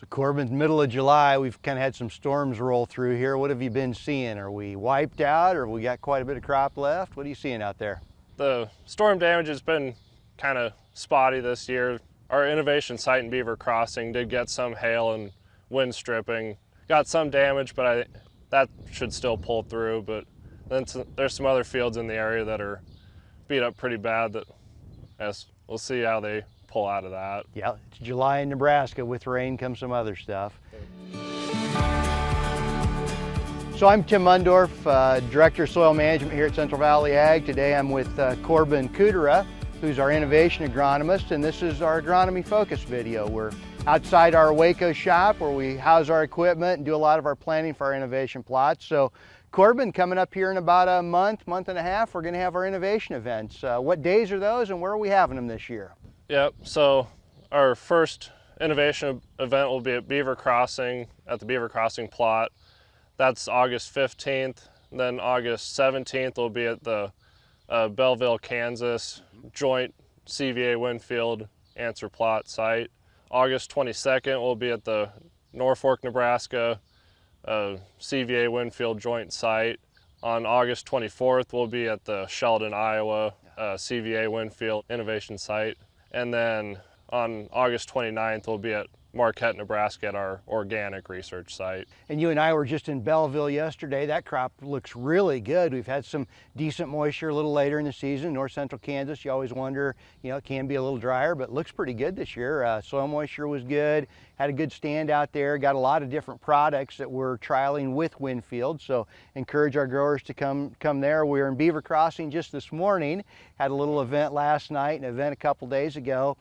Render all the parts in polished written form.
So Corbin, middle of July, we've kind of had some storms roll through here. What have you been seeing? Are we wiped out, or we got quite a bit of crop left? What are you seeing out there? The storm damage has been kind of spotty this year. Our innovation site in Beaver Crossing did get some hail and wind stripping. Got some damage, but that should still pull through. But then there's some other fields in the area that are beat up pretty bad that we'll see how they pull out of that. Yeah, it's July in Nebraska. With rain comes some other stuff. So I'm Tim Mundorf, Director of Soil Management here at Central Valley Ag. Today I'm with Corbin Kudera, who's our innovation agronomist, and this is our agronomy focus video. We're outside our Waco shop where we house our equipment and do a lot of our planning for our innovation plots. So Corbin, coming up here in about a month and a half, we're going to have our innovation events. What days are those and where are we having them this year? Yep, so our first innovation event will be at Beaver Crossing, at the Beaver Crossing plot. That's August 15th. Then August 17th will be at the Belleville, Kansas joint CVA Winfield answer plot site. August 22nd will be at the Norfolk, Nebraska CVA Winfield joint site. On August 24th, we'll be at the Sheldon, Iowa CVA Winfield innovation site. And then on August 29th, we'll be at Marquette, Nebraska at our organic research site. And you and I were just in Belleville yesterday. That crop looks really good. We've had some decent moisture a little later in the season. North central Kansas, you always wonder, it can be a little drier, but it looks pretty good this year. Soil moisture was good, had a good stand out there, got a lot of different products that we're trialing with Winfield, so encourage our growers to come there. We were in Beaver Crossing just this morning, had a little event last night, an event a couple days ago.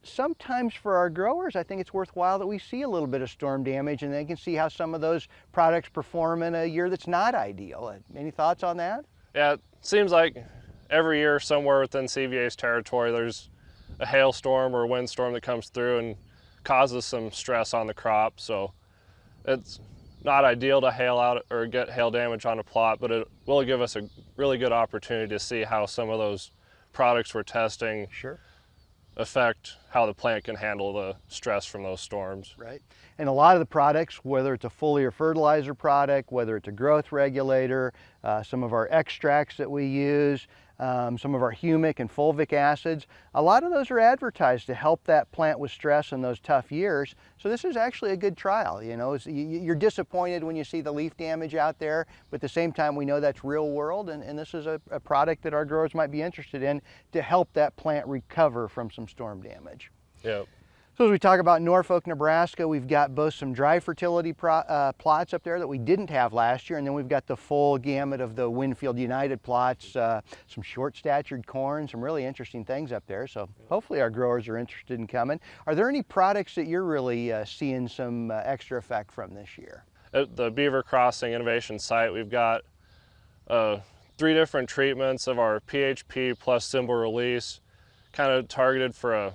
Sometimes for our growers, I think it's worthwhile that we see a little bit of storm damage and they can see how some of those products perform in a year that's not ideal. Any thoughts on that? Yeah, it seems like every year somewhere within CVA's territory there's a hailstorm or a windstorm that comes through and causes some stress on the crop. So it's not ideal to hail out or get hail damage on a plot, but it will give us a really good opportunity to see how some of those products we're testing affect how the plant can handle the stress from those storms. Right. And a lot of the products, whether it's a foliar fertilizer product, whether it's a growth regulator, some of our extracts that we use, some of our humic and fulvic acids, a lot of those are advertised to help that plant with stress in those tough years. So this is actually a good trial. You're disappointed when you see the leaf damage out there, but at the same time we know that's real world, and this is a product that our growers might be interested in to help that plant recover from some storm damage. Yep. So as we talk about Norfolk, Nebraska, we've got both some dry fertility plots up there that we didn't have last year, and then we've got the full gamut of the Winfield United plots, some short-statured corn, some really interesting things up there. So hopefully our growers are interested in coming. Are there any products that you're really seeing some extra effect from this year? At the Beaver Crossing innovation site, we've got 3 different treatments of our PHP plus symbol release, kind of targeted for a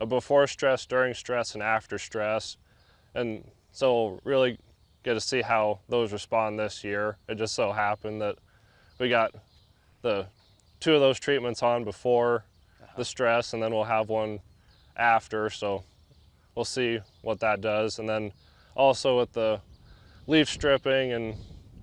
before stress, during stress, and after stress. And so we'll really get to see how those respond this year. It just so happened that we got the 2 of those treatments on before the stress, and then we'll have one after, so we'll see what that does. And then also with the leaf stripping and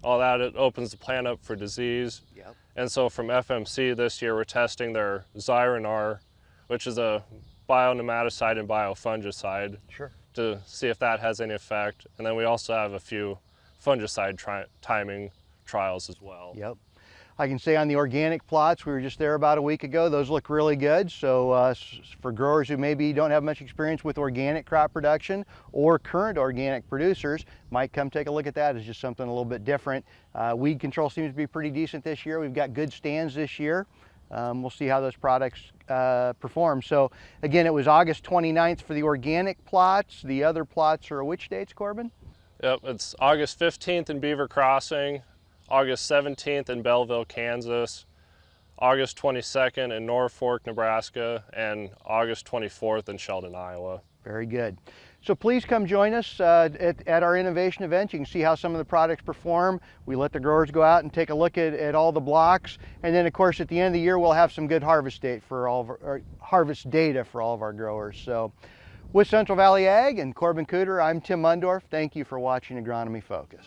all that, it opens the plant up for disease. Yep. And so from FMC this year, we're testing their Zyronar, which is a bionematicide and biofungicide, to see if that has any effect. And then we also have a few fungicide timing trials as well. Yep. I can say on the organic plots, we were just there about a week ago, those look really good. So for growers who maybe don't have much experience with organic crop production or current organic producers, might come take a look at that. It's just something a little bit different. Weed control seems to be pretty decent this year. We've got good stands this year. We'll see how those products perform. So again, it was August 29th for the organic plots. The other plots are which dates, Corbin? Yep, it's August 15th in Beaver Crossing, August 17th in Belleville, Kansas, August 22nd in Norfolk, Nebraska, and August 24th in Sheldon, Iowa. Very good. So please come join us at our innovation event. You can see how some of the products perform. We let the growers go out and take a look at all the blocks. And then of course at the end of the year we'll have some good harvest data for all of our growers. So With Central Valley Ag and Corbin Cooter, I'm Tim Mundorf. Thank you for watching Agronomy Focus.